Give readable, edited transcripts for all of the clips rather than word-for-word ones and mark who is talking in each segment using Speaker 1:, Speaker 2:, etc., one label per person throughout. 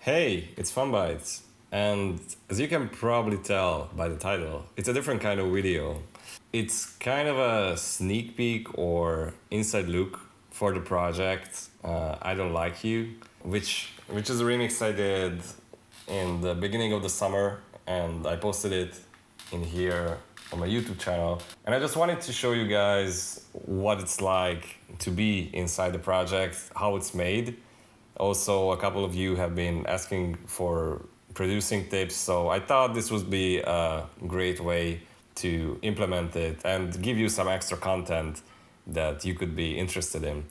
Speaker 1: Hey, it's Funbite. And as you can probably tell by the title, it's a different kind of video. It's kind of a sneak peek or inside look for the project I Don't Like You, which is a remix I did in the beginning of the summer, and I posted it in here on my YouTube channel. And I just wanted to show you guys what it's like to be inside the project, how it's made. Also, a couple of you have been asking for producing tips, so I thought this would be a great way to implement it and give you some extra content that you could be interested in.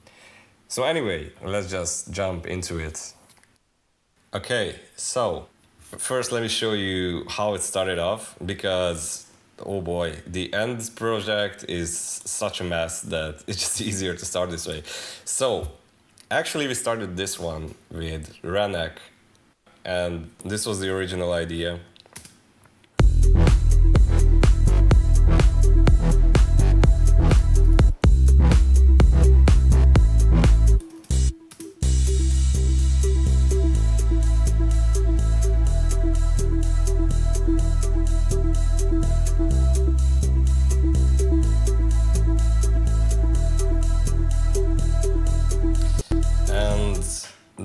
Speaker 1: So anyway, let's just jump into it. Okay, so first let me show you how it started off, because oh boy, the end project is such a mess that it's just easier to start this way. So actually we started this one with Renek, and this was the original idea.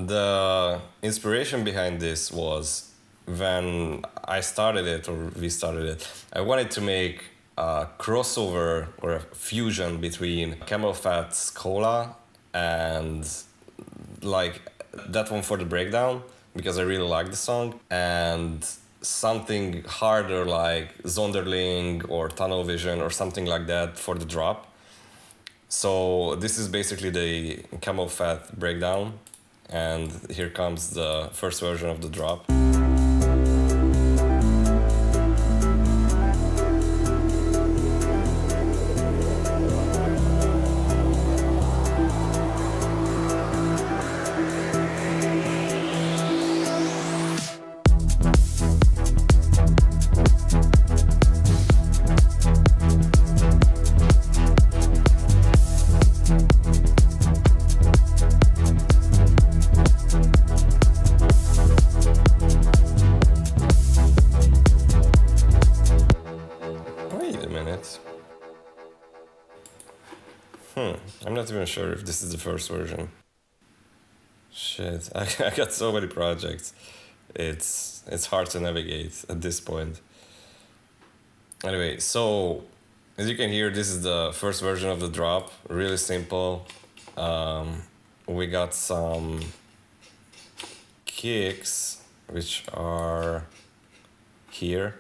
Speaker 1: The inspiration behind this was when I started it, or we started it, I wanted to make a crossover or a fusion between camelphat's cola and like that one for the breakdown, because I really like the song, and something harder like zonderling or tunnel vision or something like that for the drop. So this is basically the camelphat breakdown, and here comes the first version of the drop. Wait a minute. I'm not even sure if this is the first version. Shit, I got so many projects. It's hard to navigate at this point. Anyway, so as you can hear, this is the first version of the drop. Really simple. We got some kicks, which are here,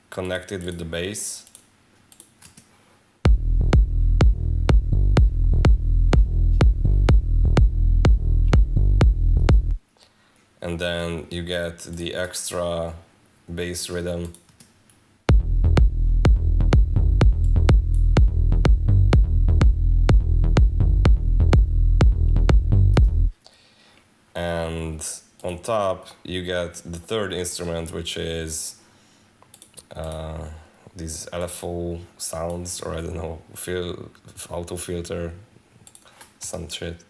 Speaker 1: connected with the bass. And then you get the extra bass rhythm. And on top, you get the third instrument, which is these LFO sounds, or I don't know, auto filter, some shit.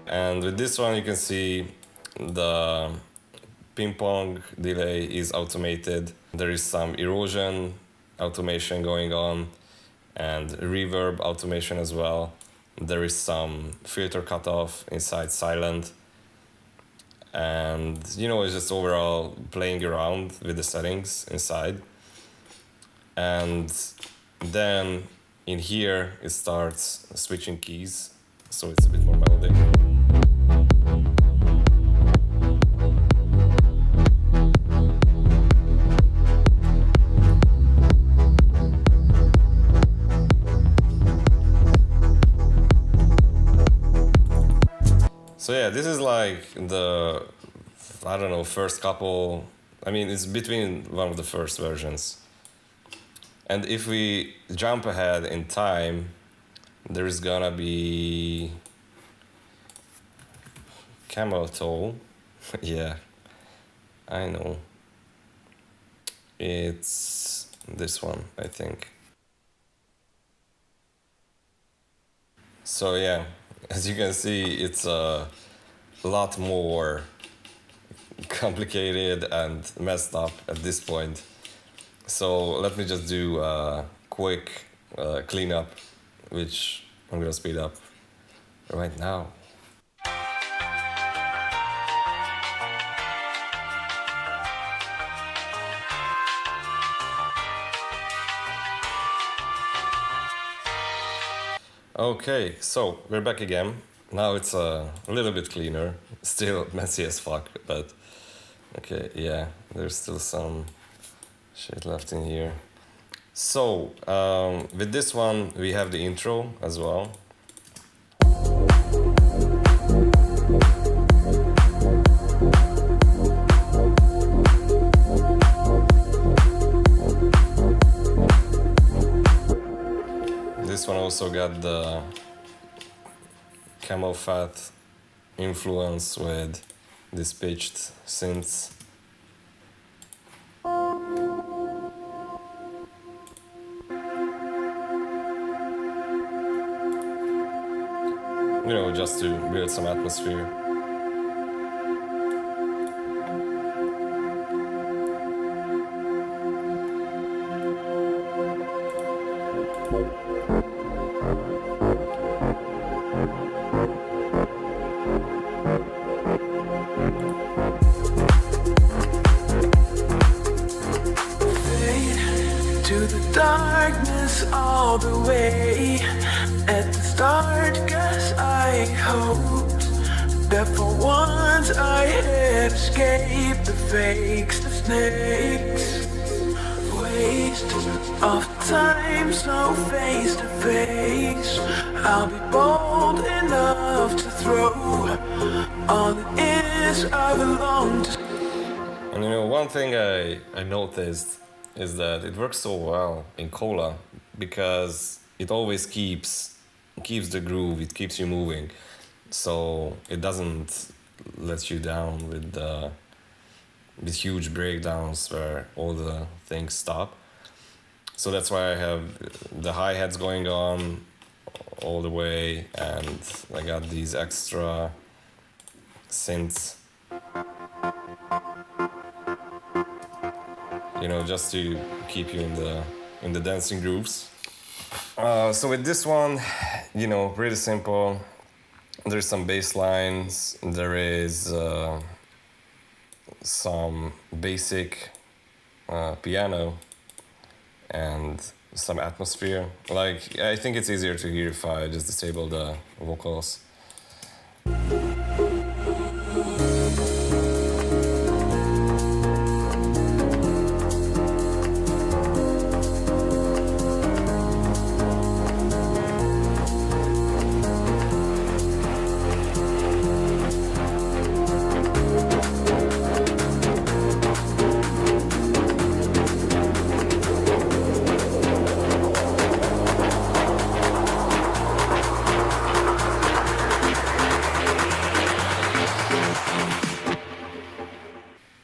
Speaker 1: And with this one, you can see the ping pong delay is automated. There is some erosion automation going on and reverb automation as well. There is some filter cutoff inside silent. And you know, it's just overall playing around with the settings inside. And then in here, it starts switching keys, so it's a bit more melodic. So yeah, this is like the, I don't know, first couple, I mean, it's between one of the first versions. And if we jump ahead in time, There's gonna be camel toe. Yeah, I know. It's this one, I think. So yeah, as you can see, it's a lot more complicated and messed up at this point. So let me just do a quick cleanup, which I'm gonna speed up right now. Okay, so we're back again. Now it's a little bit cleaner. Still messy as fuck, but okay, yeah, there's still some shit left in here. So, with this one, we have the intro as well. This one also got the camelphat influence with this pitched synths. You know, just to build some atmosphere.
Speaker 2: To the darkness all the way. At the start, guess I hoped that for once I had escaped the fakes, the snakes. Waste of time, so face to face. I'll be bold enough to throw all it is I belong to.
Speaker 1: And you know, one thing I noticed is that it works so well in Cola because it always keeps the groove, it keeps you moving. So it doesn't let you down with these huge breakdowns where all the things stop. So that's why I have the hi-hats going on all the way, and I got these extra synths, you know, just to keep you in the dancing grooves. So with this one, you know, pretty simple. There's some bass lines, there is some basic piano and some atmosphere. Like, I think it's easier to hear if I just disable the vocals.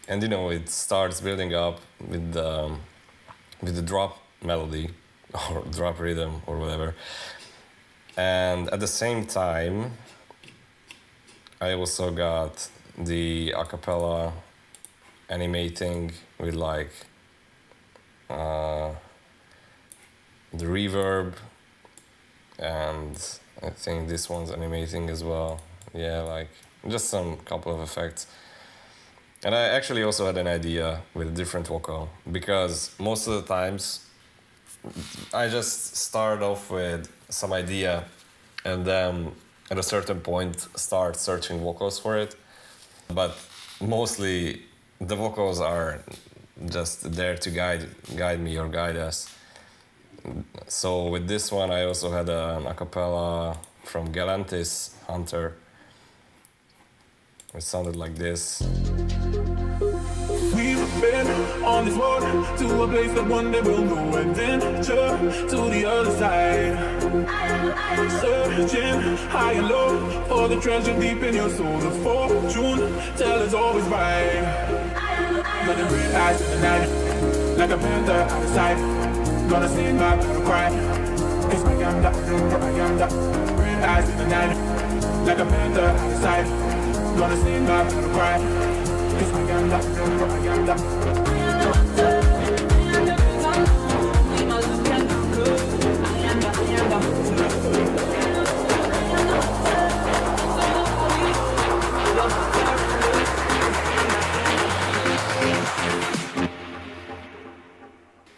Speaker 1: And you know, it starts building up with the drop melody or drop rhythm or whatever. And at the same time, I also got the acapella animating with like the reverb, and I think this one's animating as well. Yeah, like just some couple of effects. And I actually also had an idea with a different vocal, because most of the times I just start off with some idea and then at a certain point start searching vocals for it. But mostly the vocals are just there to guide me or guide us. So with this one I also had an acapella from Galantis Hunter. It sounded like this.
Speaker 2: We were been on this road to a place that one day will go adventure to the other side. Searching high and low for the treasure deep in your soul. The fortune teller's always right. Got the red eyes in the night, like a panther out of sight. Gonna sing my battle cry. It's propaganda, propaganda. Red eyes in the night, like a panther out of sight. Gonna sing my battle cry. It's propaganda, propaganda.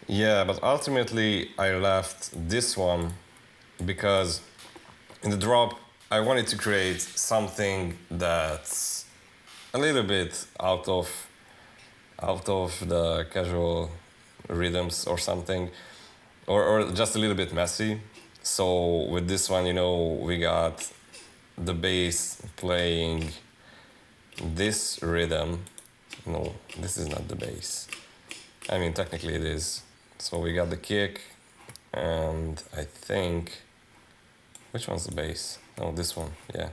Speaker 1: Yeah, but ultimately I left this one because in the drop I wanted to create something that's a little bit out of the casual rhythms or something, or just a little bit messy. So with this one, you know, we got the bass playing this rhythm. No, this is not the bass. I mean, technically it is. So we got the kick, and I think, which one's the bass? Oh, this one, yeah.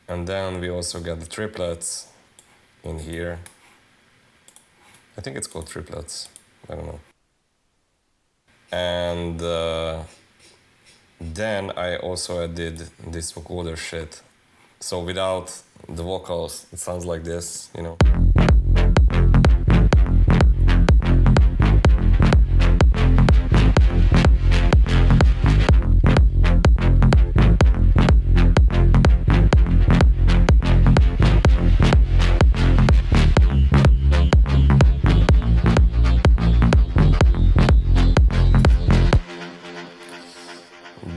Speaker 1: And then we also got the triplets in here. I think it's called triplets, I don't know. And then I also added this vocoder shit. So without the vocals, it sounds like this, you know.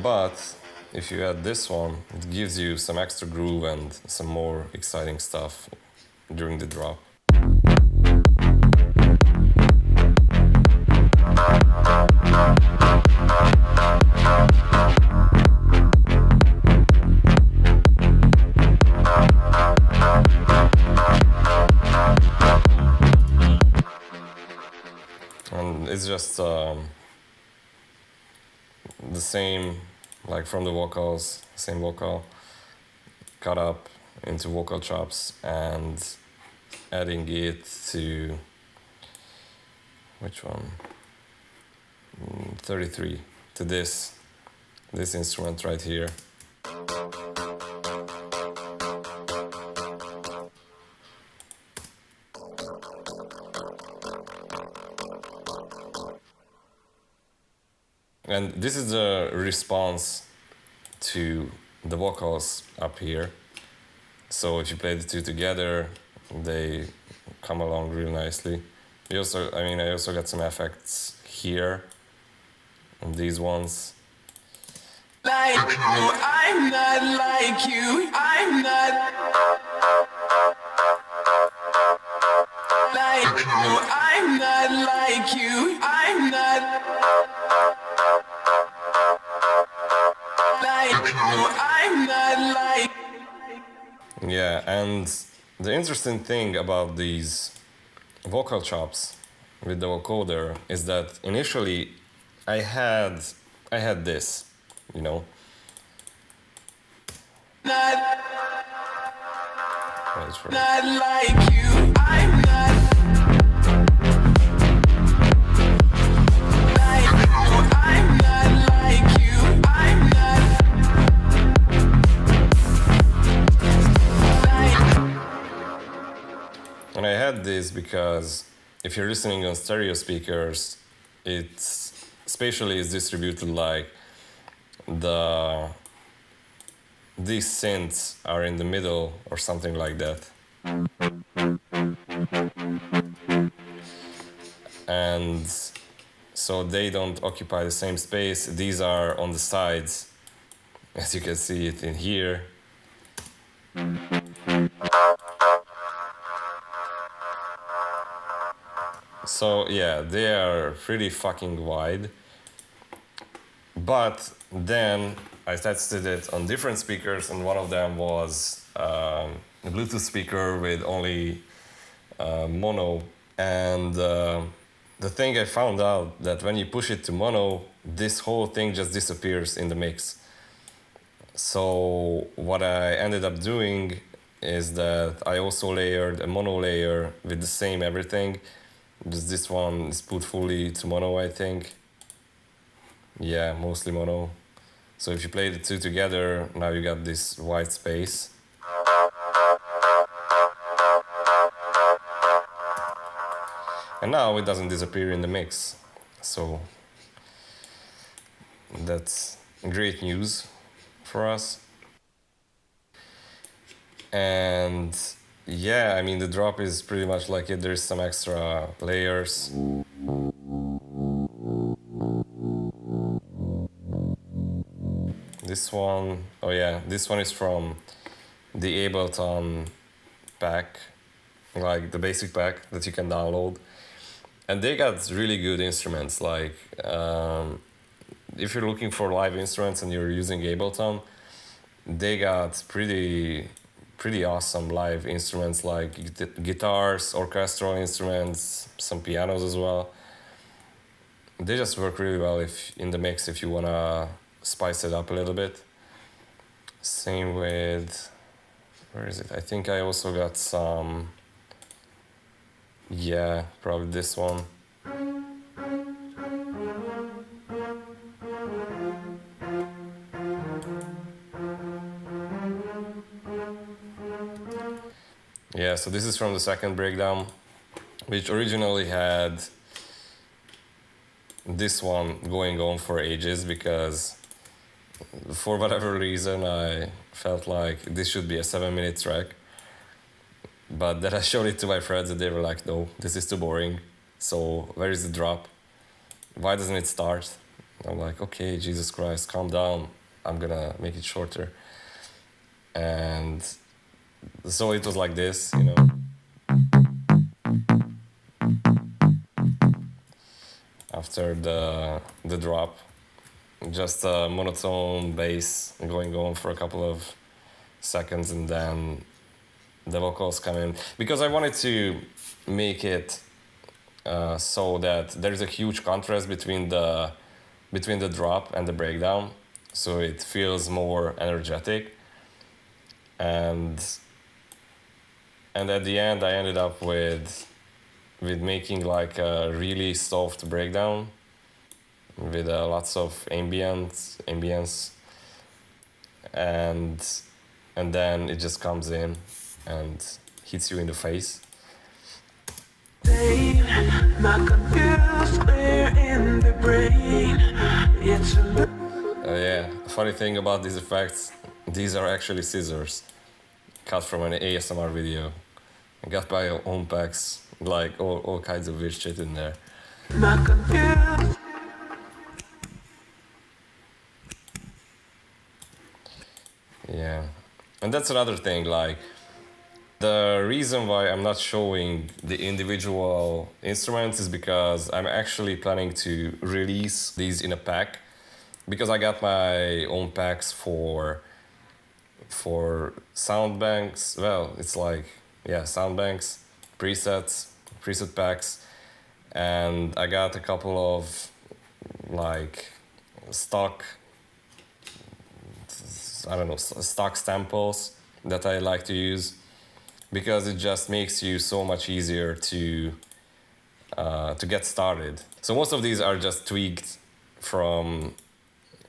Speaker 1: But if you add this one, it gives you some extra groove and some more exciting stuff during the drop. And it's just the same, like from the vocals, same vocal, cut up into vocal chops and adding it to, which one? 33, to this instrument right here. And this is the response to the vocals up here. So if you play the two together, they come along real nicely. I also got some effects here on these ones.
Speaker 2: Like you, I'm not like you, I'm not like you, I'm not like you, I'm not like you, I'm not like.
Speaker 1: Yeah, and the interesting thing about these vocal chops with the vocoder is that initially I had this, you know.
Speaker 2: Not
Speaker 1: Right.
Speaker 2: not like you, I'm not like you, I'm not like you, I'm not like.
Speaker 1: And I had this because if you're listening on stereo speakers, it's spatially is distributed like these synths are in the middle or something like that. And so they don't occupy the same space. These are on the sides, as you can see it in here. So yeah, they are pretty fucking wide. But then I tested it on different speakers, and one of them was a Bluetooth speaker with only mono. And the thing I found out that when you push it to mono, this whole thing just disappears in the mix. So what I ended up doing is that I also layered a mono layer with the same everything. Just this one is put fully to mono, I think. Yeah, mostly mono. So if you play the two together, now you got this white space. And now it doesn't disappear in the mix. So that's great news for us. And yeah, I mean, the drop is pretty much like it. There's some extra layers. This one, oh yeah, this one is from the Ableton pack, like the basic pack that you can download. And they got really good instruments. Like, if you're looking for live instruments and you're using Ableton, they got pretty awesome live instruments, like guitars, orchestral instruments, some pianos as well. They just work really well if in the mix if you wanna spice it up a little bit. Same with, where is it? I think I also got some, yeah, probably this one. Yeah, so this is from the second breakdown, which originally had this one going on for ages because for whatever reason I felt like this should be a 7-minute track. But then I showed it to my friends and they were like, no, this is too boring. So where is the drop? Why doesn't it start? I'm like, okay, Jesus Christ, calm down. I'm gonna make it shorter. And so it was like this, you know. After the drop, just a monotone bass going on for a couple of seconds, and then the vocals come in. Because I wanted to make it so that there's a huge contrast between the drop and the breakdown, so it feels more energetic. And at the end, I ended up with making like a really soft breakdown with lots of ambience, and then it just comes in and hits you in the face.
Speaker 2: My confused clear in the brain. It's
Speaker 1: Yeah, the funny thing about these effects, these are actually scissors cut from an ASMR video. I got my own packs, like all kinds of weird shit in there.
Speaker 2: my confused.
Speaker 1: Yeah, and that's another thing, like the reason why I'm not showing the individual instruments is because I'm actually planning to release these in a pack, because I got my own packs for sound banks. Well, it's like, yeah, sound banks, preset packs, and I got a couple of like stock, I don't know, stock samples that I like to use, because it just makes you so much easier to get started. So most of these are just tweaked from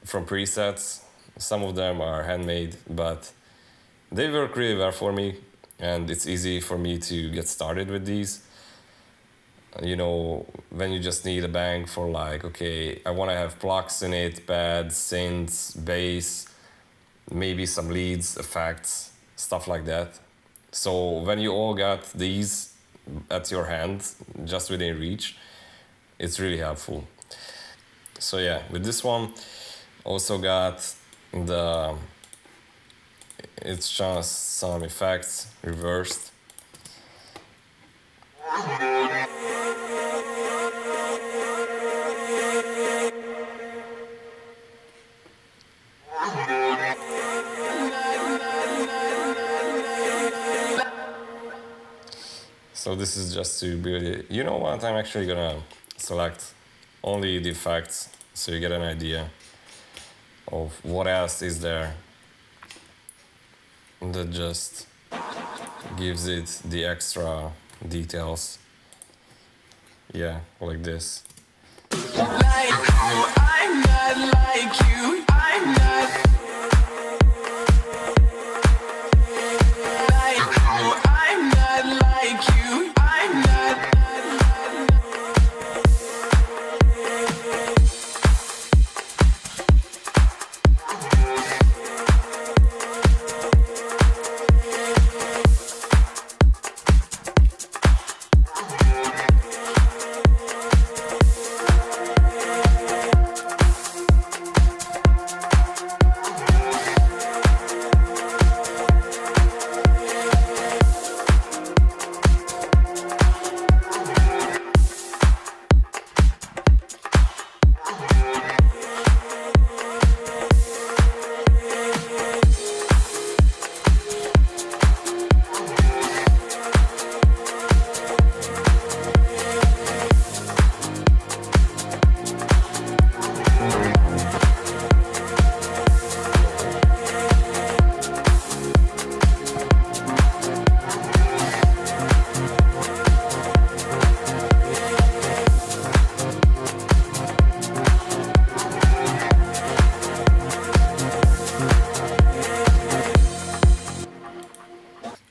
Speaker 1: presets. Some of them are handmade, but they work really well for me, and it's easy for me to get started with these. You know, when you just need a bang for like, okay, I want to have plucks in it, pads, synths, bass, maybe some leads, effects, stuff like that. So when you all got these at your hand, just within reach, it's really helpful. So yeah, with this one, also got it's just some effects reversed. So this is just to build it. You know what? I'm actually gonna select only the effects so you get an idea of what else is there that just gives it the extra details. Yeah, like this.
Speaker 2: Like you, I'm not like you. I'm not like you. I'm not like you. I'm not.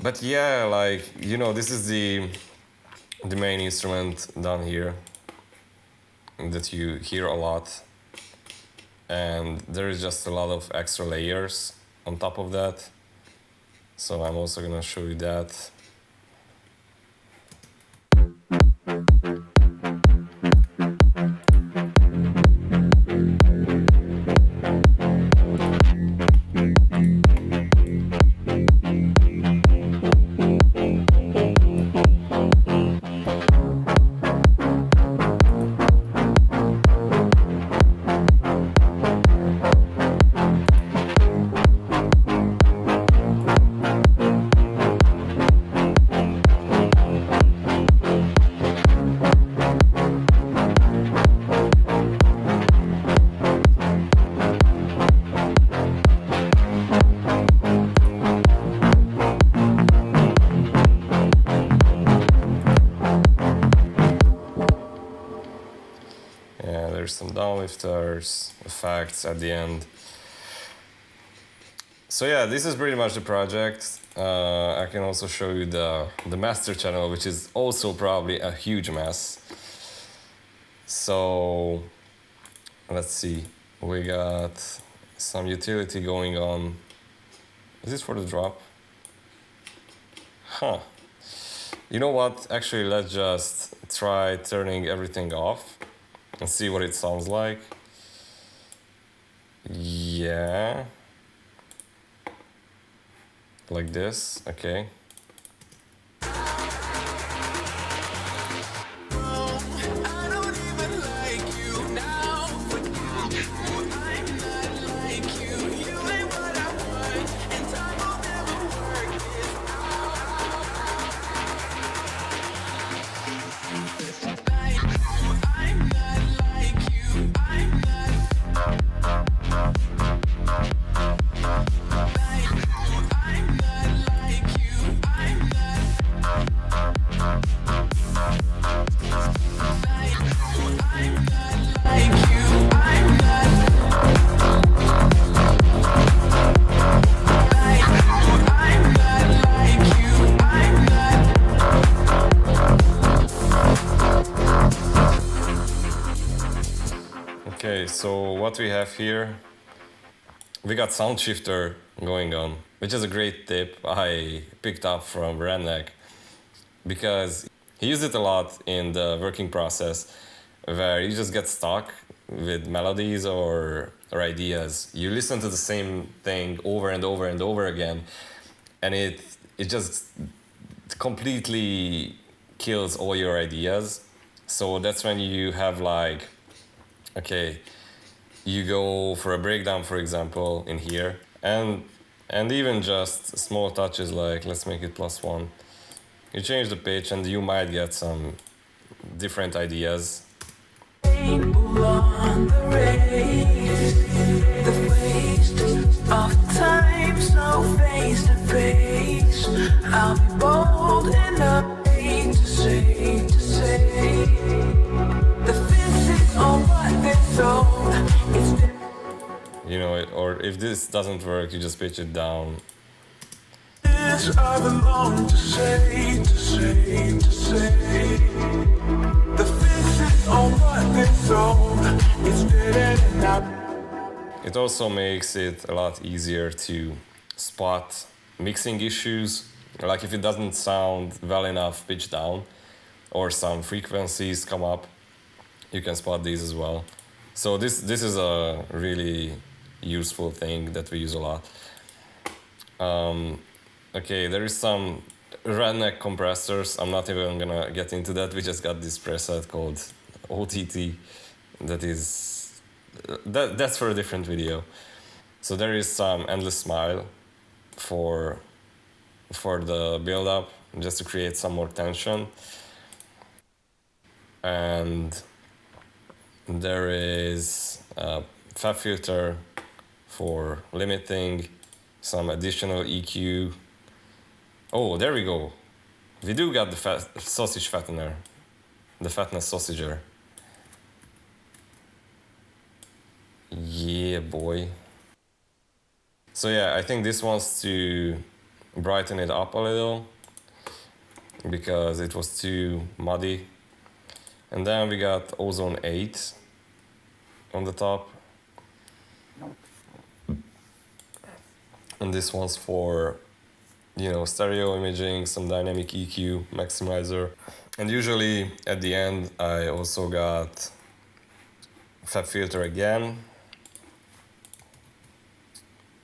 Speaker 1: But yeah, like, you know, this is the main instrument down here that you hear a lot, and there is just a lot of extra layers on top of that, so I'm also gonna show you that. Yeah, there's some downlifters, effects at the end. So yeah, this is pretty much the project. I can also show you the master channel, which is also probably a huge mess. So let's see, we got some utility going on. Is this for the drop? Huh. You know what? Actually, let's just try turning everything off and see what it sounds like. Yeah. Like this, okay.
Speaker 2: I don't even like you now. I'm not like you. You ain't what I want, and time will never work this out. Like you, I'm not like you. I'm not like you. I'm not like you. I'm not like you. I'm not like you. I'm not like you. I'm not like you. I'm not.
Speaker 1: Okay, so what we have here, we got sound shifter going on, which is a great tip I picked up from Redneck, because he used it a lot in the working process where you just get stuck with melodies or ideas. You listen to the same thing over and over and over again, and it just completely kills all your ideas. So that's when you have like, okay, you go for a breakdown, for example, in here, and even just small touches like, let's make it +1. You change the pitch and you might get some different ideas.
Speaker 2: On the race, the waste of time, so face to face. I'll be bold enough to say, the fence is on what they're sold. It's
Speaker 1: You know, or if this doesn't work, you just pitch it down.
Speaker 2: this I belong to say, the fence is on what they're sold. It's dead and out.
Speaker 1: It also makes it a lot easier to spot mixing issues, like if it doesn't sound well enough pitched down or some frequencies come up, you can spot these as well. So this is a really useful thing that we use a lot. Okay, there is some redneck compressors. I'm not even gonna get into that. We just got this preset called OTT that's for a different video. So there is some endless smile for the build up, just to create some more tension. And there is a fab filter for limiting, some additional EQ. Oh, there we go. We do got the sausage fattener, the fatness sausager. Yeah, boy. So yeah, I think this wants to brighten it up a little because it was too muddy. And then we got Ozone 8 on the top. And this one's for, you know, stereo imaging, some dynamic EQ, maximizer. And usually at the end, I also got fab filter again,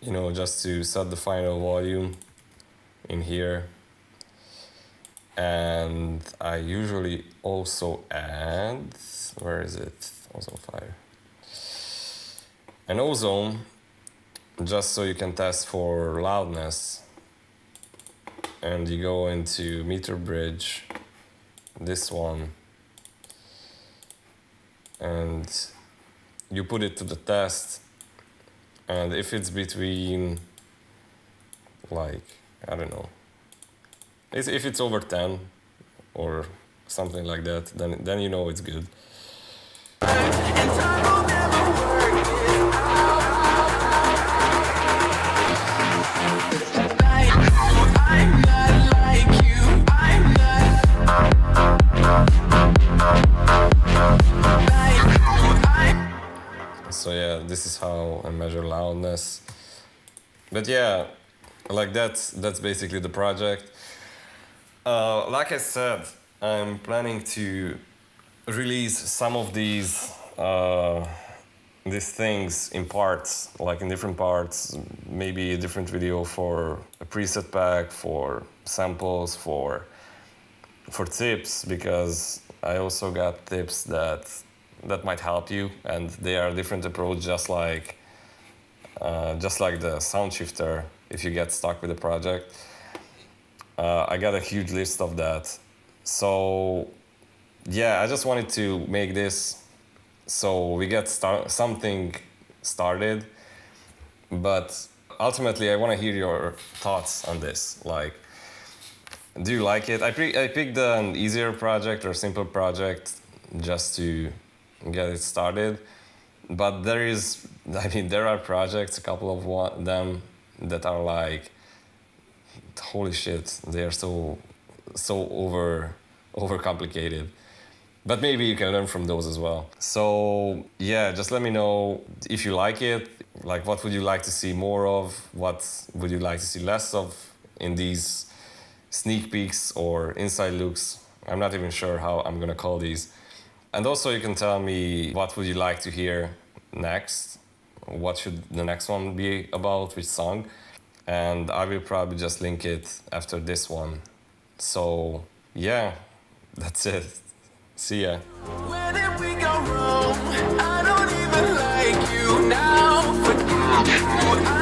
Speaker 1: you know, just to set the final volume in here. And I usually also add, where is it? Ozone Fire. An ozone, just so you can test for loudness. And you go into meter bridge, this one, and you put it to the test. And if it's between, like, I don't know, if it's over 10 or something like that, then you know it's good.
Speaker 2: And time will never work it out. I'm not like you. I'm not.
Speaker 1: So yeah, this is how I measure loudness. But yeah, like that's basically the project. Like I said, I'm planning to release some of these things in parts, like in different parts, maybe a different video for a preset pack, for samples, for tips, because I also got tips that might help you, and they are a different approach, just like the sound shifter if you get stuck with the project. I got a huge list of that. So yeah, I just wanted to make this so we get something started. But ultimately, I want to hear your thoughts on this. Like, do you like it? I picked an easier project or simple project just to get it started. But there are projects, a couple of them that are like, holy shit, they are so overcomplicated. But maybe you can learn from those as well. So yeah, just let me know if you like it. Like, what would you like to see more of? What would you like to see less of in these sneak peeks or inside looks? I'm not even sure how I'm gonna call these. And also you can tell me what would you like to hear next? What should the next one be about, which song? And I will probably just link it after this one. So yeah, that's it. See ya.
Speaker 2: Where did we go wrong? I don't even like you now. Forget you.